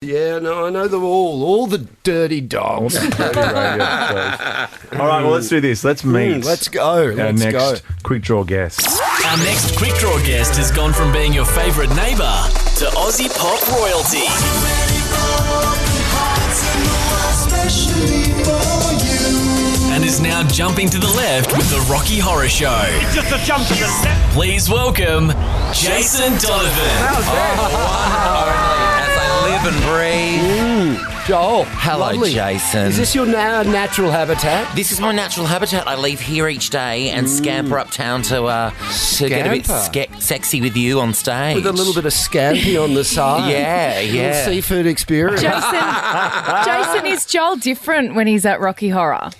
Yeah, no, I know them all the dirty dogs. All right, well, let's do this. Let's meet. Let's go. Our next quick draw guest. Our next quick draw guest has gone from being your favourite neighbour to Aussie pop royalty. And is now jumping to the left with the Rocky Horror Show. It's just a jump to the left. Please welcome Jason Donovan. As I live and breathe. Joel. Hello, lovely. Jason. Is this your natural habitat? This is my natural habitat. I leave here each day and scamper uptown to get a bit sexy with you on stage. With a little bit of scampi on the side. Yeah. Little seafood experience. Jason, is Joel different when he's at Rocky Horror?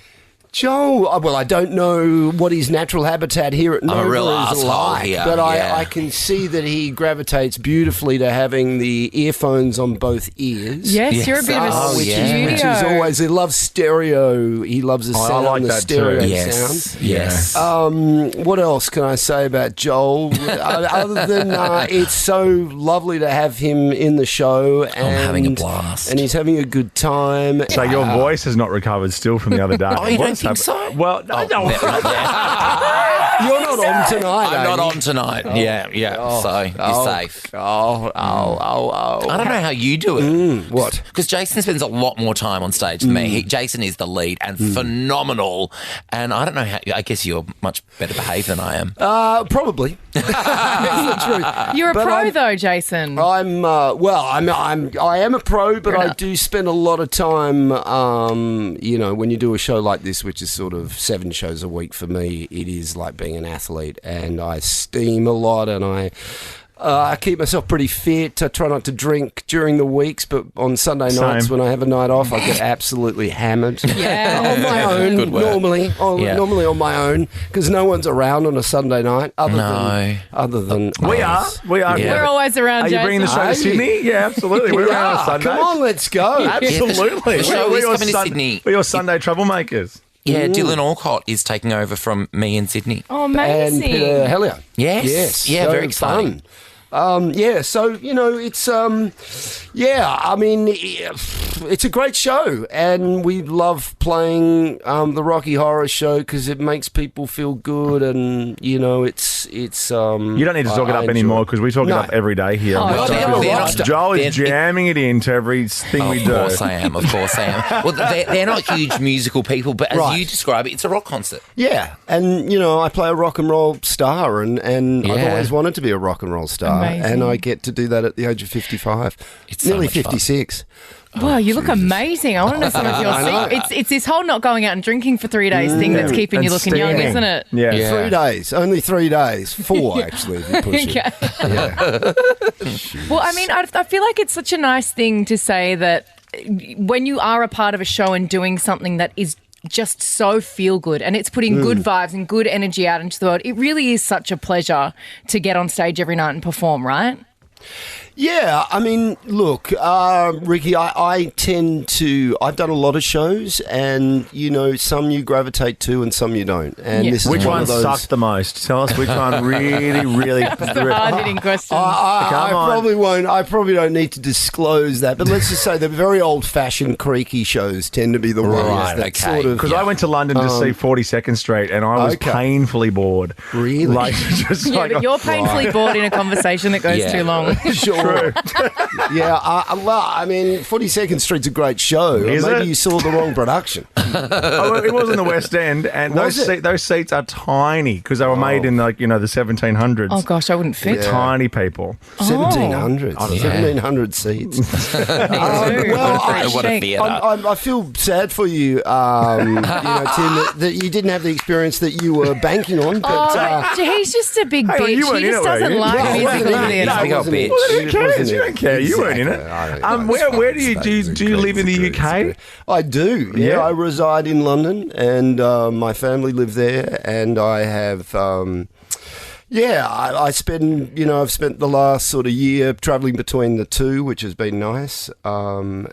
Joel, well, I don't know what his natural habitat here at Nova a real is asshole like, here, but yeah. I can see that he gravitates beautifully to having the earphones on both ears. Yes, you're a bit of a Which studio. is always, he loves stereo. He loves the sound, I like the that stereo too. sound. Yes. What else can I say about Joel? Other than it's so lovely to have him in the show. And, I'm having a blast. And he's having a good time. So your voice has not recovered still from the other day. Oh, you don't think so? Well, no. You're not on tonight, I'm not you? on tonight. So you're safe. I don't know how you do it. What? Because Jason spends a lot more time on stage than me. Jason is the lead and phenomenal. And I don't know how. I guess you're much better behaved than I am. Probably. That's the truth. You're a But pro, though, Jason. I am a pro, but I do spend a lot of time, when you do a show like this, which is sort of 7 shows a week for me, it is like being an athlete, and I steam a lot, and I keep myself pretty fit. I try not to drink during the weeks, but on Sunday nights when I have a night off, I get absolutely hammered. Yeah. On my own, Good work. normally on my own, because no one's around on a Sunday night other than We us. are. Yeah. We're always around, Are you Jason. bringing the show Are to you? Sydney? Yeah, absolutely. We're around on Sunday. Come on, let's go. Absolutely. The show We're is your coming to Sydney. We're your Sunday troublemakers. Yeah, Dylan Alcott is taking over from me in Sydney. Oh, And amazing. Peter Hellier. Yes. Yeah, so very exciting. fun. It's a great show, and we love playing the Rocky Horror Show because it makes people feel good, and You don't need to talk it up anymore because we talk it up every day here. Oh, Well, they're not- Joel is they're- jamming it into everything we do. Of course I am. Well, they're not huge musical people, but as Right. you describe it, it's a rock concert. Yeah, and I play a rock and roll star, and I've Yeah. always wanted to be a rock and roll star, Amazing. and I get to do that at the age of 55. It's so nearly much fun. 56. Wow, you look amazing. I want to know some of your secrets. It's this whole not going out and drinking for 3 days thing that's keeping And you looking young, steaming. isn't it? Yeah. Yeah. 3 days, only 3 days, 4 actually. If you push it. Okay. Yeah. Well, I mean, I feel like it's such a nice thing to say that when you are a part of a show and doing something that is just so feel good and it's putting good vibes and good energy out into the world, it really is such a pleasure to get on stage every night and perform, right? Yeah, I mean, look, Ricky, I tend to... I've done a lot of shows, and, some you gravitate to and some you don't. And Yeah. this is Which one one of those... sucked the most? Tell us which one really... It's a hard-hitting question. I Come on. probably won't. I probably don't need to disclose that, but let's just say the very old-fashioned, creaky shows tend to be the ones Right, that okay. sort of... Because I went to London to see 42nd Street and I was Okay. painfully bored. Really? Like, just Yeah, like, but you're painfully bored in a conversation that goes Yeah. too long. Sure. Yeah, I mean, 42nd Street's a great show. Is Maybe it? you saw the wrong production. Oh, it was in the West End, and Was it? those seats are tiny because they were made in the 1700s. Oh, gosh, I wouldn't fit. Tiny people. 1700s. 1700 seats. What a Shake. theatre. I feel sad for you, Tim, that you didn't have the experience that you were banking on. But, He's just a big Hang on, you bitch. weren't He in just it, were doesn't you? like Yeah, musical wasn't theatre. No, big old bitch. Well, who It cares? wasn't You don't care. You weren't in it. Where do you live in the UK? I do. Yeah, I reside in London, and my family live there, and I have. I spend, I've spent the last sort of year travelling between the two, which has been nice. And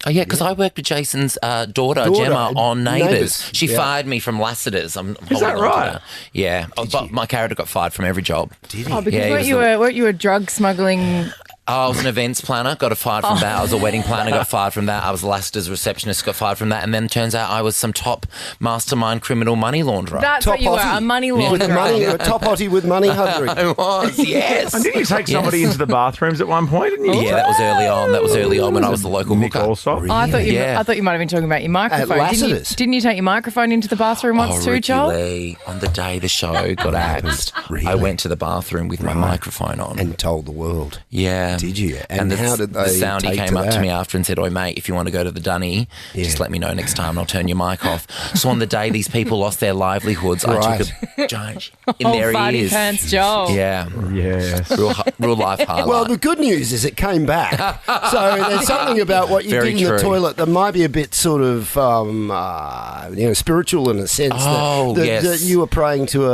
Oh, yeah, because I worked with Jason's daughter, Gemma, on Neighbours. She fired me from Lassiter's. I'm Is that holding on to right? her. Yeah. But my character got fired from every job. Oh, because Yeah, he weren't was you a drug smuggling I was an events planner, got fired from that. I was a wedding planner, got fired from that. I was Laster's receptionist, got fired from that. And then turns out I was some top mastermind criminal money launderer. That's Top what you were, hottie. a money With launderer. money, a top hottie with money hungry. I was, yes. And didn't you take somebody into the bathrooms at one point? Didn't you? Yeah, that was early on. That was early on when I was the local Nick hooker. also. Oh, I thought you. Yeah. I thought you might have been talking about your microphone. Lassiter's. Didn't you take your microphone into the bathroom once too, Ricky Joel? Lee, on the day the show got axed, Really? I went to the bathroom with my microphone on. And told the world. Yeah. Did you? And how did the they soundy take came to up that? to me after and said, "Oi, mate, if you want to go to the dunny, just let me know next time and I'll turn your mic off." So on the day these people lost their livelinehoods, I took a change in their farty ears. pants, Joel. Yeah. Yes. Real life highlight. Well, the good news is it came back. So there's something about what you Very did in the true. toilet that might be a bit sort of, spiritual in a sense. Oh, yes. That you were praying to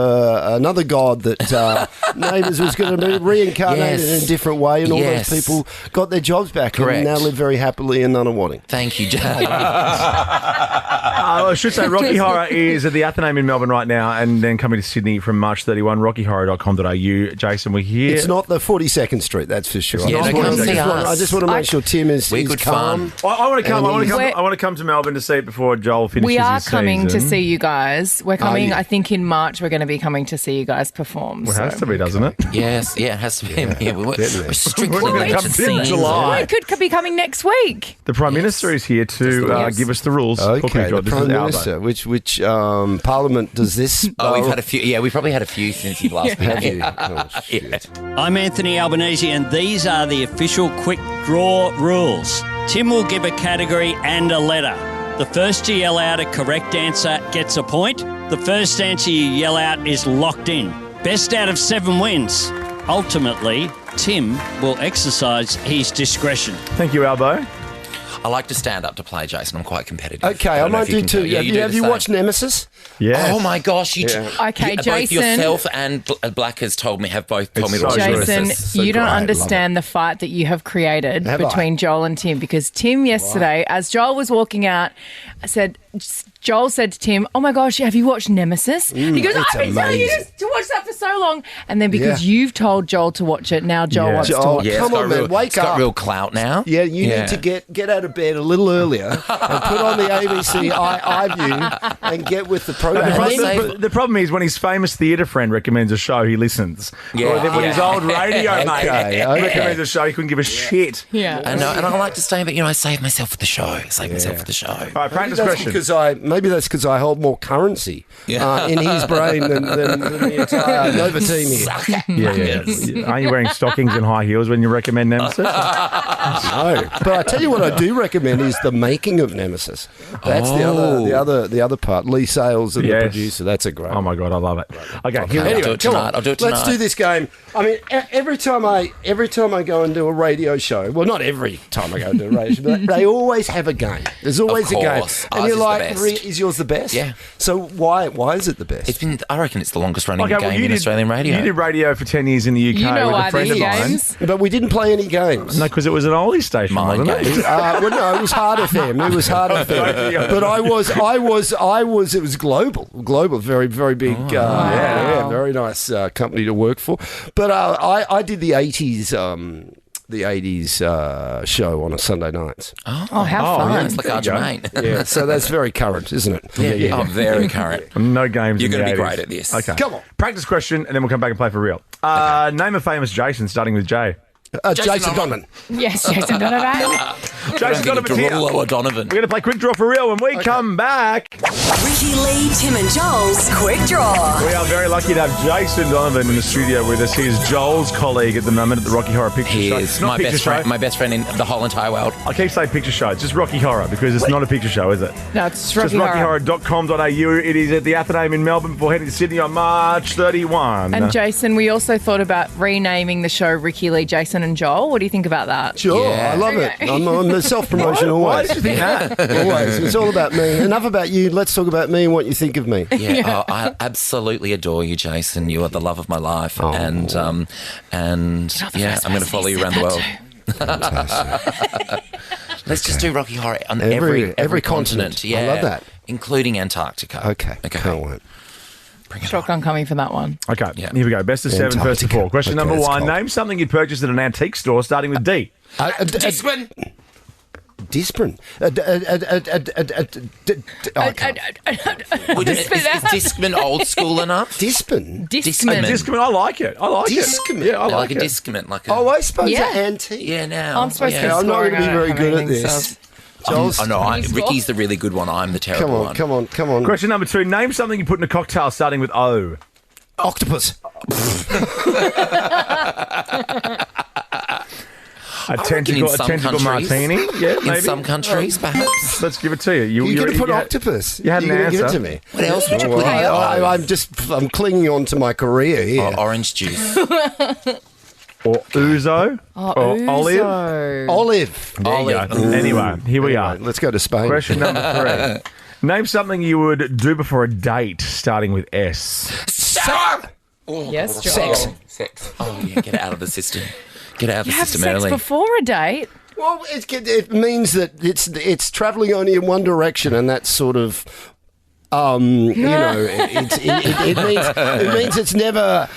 another god that Neighbours was going to be reincarnated Yes. in a different way, and all Yes. those people got their jobs back Correct. and now live very happily in Nunawading. Thank you, Jay. I should say Rocky Horror is at the Athenaeum in Melbourne right now and then coming to Sydney from March 31, rockyhorror.com.au. Jason, we're here. It's not the 42nd Street, that's for sure. Yeah, I no, come just see want- us. I just want to make sure Tim is We're good calm. fun. I want to come. And I want to come to Melbourne to see it before Joel finishes We are his coming to season. see you guys. We're coming, you? I think in March we're going to be coming to see you guys perform. Well, it has so- to be, doesn't it? Yes, yeah, it has to be. Yeah, we're strictly We're gonna limited come in scenes. July. Oh, it could be coming next week. The Prime Minister is here to Yes. give us the rules. for Okay, Quick Draw. the This Prime is our Minister. Which Parliament does this? Oh, we've had a few. Yeah, we've probably had a few since you've last been Have here. you? Oh, shit. I'm Anthony Albanese, and these are the official Quick Draw rules. Tim will give a category and a letter. The first to yell out a correct answer gets a point. The first answer you yell out is locked in. Best out of 7 wins. Ultimately, Tim will exercise his discretion. Thank you, Albo. I like to stand up to play, Jason. I'm quite competitive. Okay, I don't know might if you do can too. tell. Yeah, Have do you the watched same. Nemesis? Yeah. Oh my gosh! Okay, both Jason. yourself and Black has told me have both told me to It's watch so good. Jason, Nemesis. So you don't great, love understand the fight that you have created Have between Joel and Tim, because Tim yesterday, as Joel was walking out, Joel said to Tim, "Oh my gosh, have you watched Nemesis?" He goes, it's "I've been telling you amazing. to watch that for so long." And then because Yeah. you've told Joel to watch it, now Joel Yeah. wants to Joel, watch Yeah, it. it's come got on, man, real, wake it's got up. real clout now. Yeah, you need to get out of bed a little earlier and put on the ABC iView and get with the program. The problem is when his famous theatre friend recommends a show, he listens. Yeah, Or then when yeah. his old radio mate Okay. recommends a show, he couldn't give a shit. Yeah. I know, and I like to stay, but I save myself for the show. Save myself for the show. All right, Maybe practice that's question. because I hold more currency in his brain than the entire Nova team here. Yeah. Aren't you wearing stockings and high heels when you recommend Nemesis? No, but I tell you what I do recommend is the making of Nemesis. That's the other part. Lee Sales and the Yes. producer. That's a great. Oh my God, I love it. Okay, here we I'll go. do it come tonight. on. I'll do it Let's tonight. do this game. I mean, every time I go and do a radio show, well, not every time I go and do a radio show, but they always have a game. There's always a game, course. and Ours you're is the like, best. is yours the best? Yeah. So why is it the best? It's been. I reckon it's the longest running Okay, well, game in Australian radio. You did radio for 10 years in the UK You know with why a friend these of mine. games? But we didn't play any games. No, because it was an oldie station, Mind wasn't games. it? Well, no, it was Hard FM. It was Hard FM. But I was. It was global, very, very big. Very nice company to work for. But I did the 80s. The 80s show on a Sunday nights. Oh, how fun. It's like our mate. Yeah, so that's very current, isn't it? Oh, very current. No games You're in the going to be 80s. great at this. Okay. Come on. Practice question, and then we'll come back and play for real. Name a famous Jason, starting with J. Jason Donovan. Yes, Jason Donovan. Jason Donovan's here. We're Derulo Donovan. going to play Quick Draw for real when we come back. Ricky Lee, Tim and Joel's Quick Draw. We are very lucky to have Jason Donovan in the studio with us. He is Joel's colleague at the moment at the Rocky Horror Picture He Show. is Not my Picture best Show. friend. My best friend in the whole entire world. I keep saying Picture Show. It's just Rocky Horror because it's not a picture show, is it? No, it's Just Rocky Horror. rockyhorror.com.au. It is at the Athenaeum in Melbourne before heading to Sydney on March 31. And Jason, we also thought about renaming the show Ricky Lee, Jason and Joel. What do you think about that? Sure, Yeah. I love it. I'm the self-promotion Why always. did you think that? Always. It's all about me. Enough about you. Let's talk about me and what you think of me. Yeah, oh, I absolutely adore you, Jason. You are the love of my life, and You're I'm the going first to person follow who you said around the that world. Let's just do Rocky Horror on Every every continent. Yeah, I love that. including Antarctica. Okay, can't wait. Shotgun coming for that one. Okay, Yeah. here we go. Best of 7, first of 4. Question Okay, number that's 1. cold. Name something you'd purchase at an antique store starting with D. Discman. Discman. Is Discman old school enough? Discman. Discman. Discman, I like it. I like Discman. it. Yeah, I Yeah, like like a it. Discman. Like a, Oh, I suppose Yeah. they're antique. yeah, now. I'm supposed to be I'm not going to be scoring. I very don't good have at anything, this. so- Joel's, Oh, no, Can you score? Ricky's the really good one. I'm the terrible come on, one. come on, come on. Question number 2. Name something you put in a cocktail starting with O. Octopus. A reckon in some tentacle countries- martini. Yeah, maybe. In some countries, perhaps. Let's give it to you. You're going to put you- octopus. you had an You're gonna give it answer. to me. What else would you put in? I'm clinging on to my career here. Oh, orange juice. Or ouzo. or olive. Olive. There you go. Anyway, here we are. Let's go to Spain. Question number 3. Name something you would do before a date starting with S. Shower! Yes, Joel. Sex. Oh, yeah, get it out of the system. Get it out of You the have system sex early. before a date. Well, it means that it's travelling only in one direction, and that's sort of. It means it's never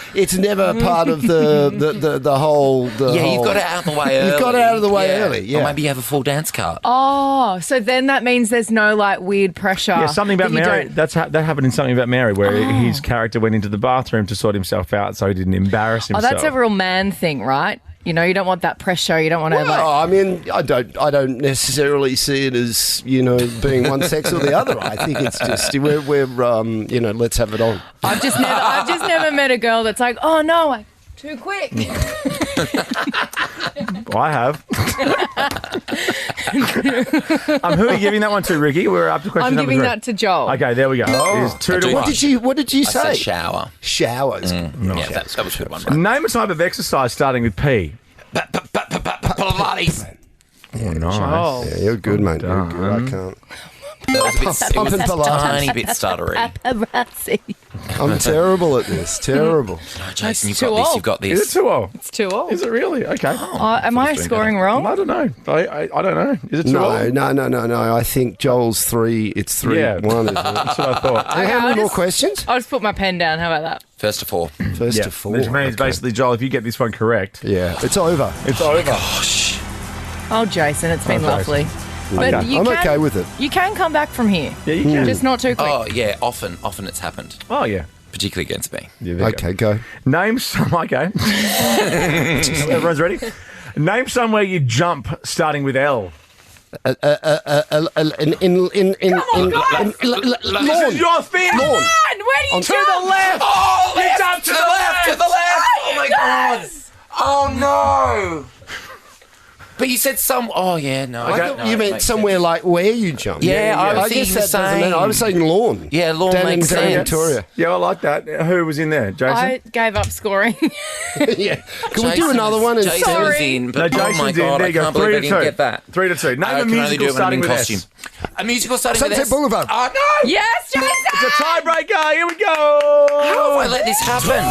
part of the whole. You've got it out of the way early. You've got it out of the way early, yeah. Or maybe you have a full dance card. Oh, so then that means there's no like weird pressure. Yeah, something about that you Mary. don't- That happened in Something About Mary, where his character went into the bathroom to sort himself out, so he didn't embarrass Oh, himself. that's a real man thing, right? You know, you don't want that pressure. You don't want to like. Well, I mean, I don't necessarily see it as being one sex or the other. I think it's just we're let's have it on. I've just never met a girl that's like, oh no, too quick. I have. Who are you giving that one to, Ricky? We're up to question I'm number giving 3. that to Joel. Okay, there we go. It's 2 to 1. What did you I say? said shower. Showers. Yeah, that was good one, right? Name a type of exercise starting with P. Pilates. Oh, nice. Oh. Yeah, you're good, mate. You're good. I can't. That was a bit, it was Pumping a Pilates. tiny bit stuttery. Paparazzi. I'm terrible at this. Terrible. No, Jason, you've too got this. old. You've got Is this. it 2-0? It's too old. Is it really? Okay. Am I scoring wrong? I don't know. I don't know. Is it 2-0? No. I think Joel's 3. It's 3-1. Yeah. Isn't it? That's what I thought. How many I'll more just- questions? I'll just put my pen down. How about that? First to 4. First to 4. Which means Okay. basically, Joel, if you get this one correct, Yeah, it's over. it's over. Oh, Jason, it's been Okay. lovely. But Okay. you I'm can, okay with it. You can come back from here. Yeah, you can. Just not too quick. Oh, yeah, often it's happened, Oh, yeah. particularly against me. Yeah, there you Okay, go. Name some. Okay. Everyone's ready? Name somewhere you jump starting with L. In This is your thing. Lawn. Where do you To the left. Oh, You jumped to the left. To the left! Oh, my God! Oh, no! But you said some... Oh, yeah, no. I no, thought you it meant makes somewhere sense. like where you jump. Yeah, I was guess thinking that the doesn't matter. same. I was saying lawn. Yeah, lawn down makes in sense. Victoria. Yeah, I like that. Who was in there? Jason? I gave up scoring. Yeah. Can we do Jason another was- one Jason instead? was Sorry. in, but No, oh Jason's my in. God, There I you go. can't believe I 3 to didn't 2. get that. 3 to 2. Name I a can only do musical it when I'm starting in with costume. S. A musical starting Sunset with S. Boulevard. Oh, no! Yes, Jason! It's a tiebreaker. Here we go. How have I let this happen?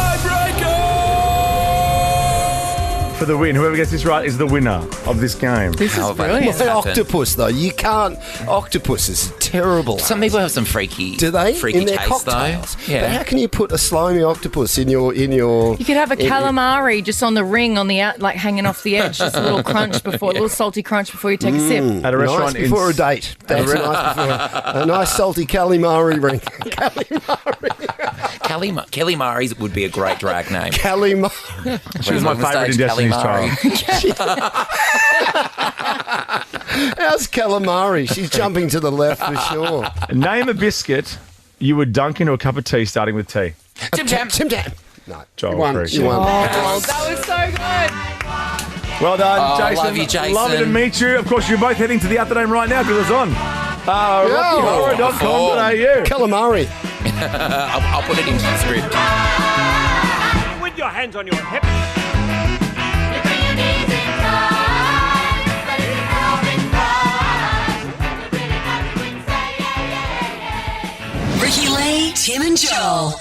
For the win. Whoever gets this right is the winner of this game. This How is have I let brilliant. this happen? Octopus, though. You can't. Octopus is terrible. Some people have some freaky... Do they? Freaky in their taste, cocktails. though. Yeah. But how can you put a slimy octopus in your? You could have a calamari just on the ring on the out, like hanging off the edge, just a little crunch before, a little salty crunch before you take a sip. At a Nice restaurant before a date. That's nice before a nice salty calamari ring. Kelly Murray's would be a great drag name. Calamari. She was my favourite in Destiny's Child. How's calamari? She's jumping to the left for sure. Name a biscuit you would dunk into a cup of tea starting with T. Tim Tam. Tim Tam. No, Joel you won. agrees. You won. Oh, that was so good. Well done, Oh, Jason. love you, Jason. Lovely to meet you. Of course, you're both heading to the Athename right now because it's on. RockyHorror.com.au. Calamari. I'll put it into the script. With your hands on your hips. Ricky Lee, Tim and Joel.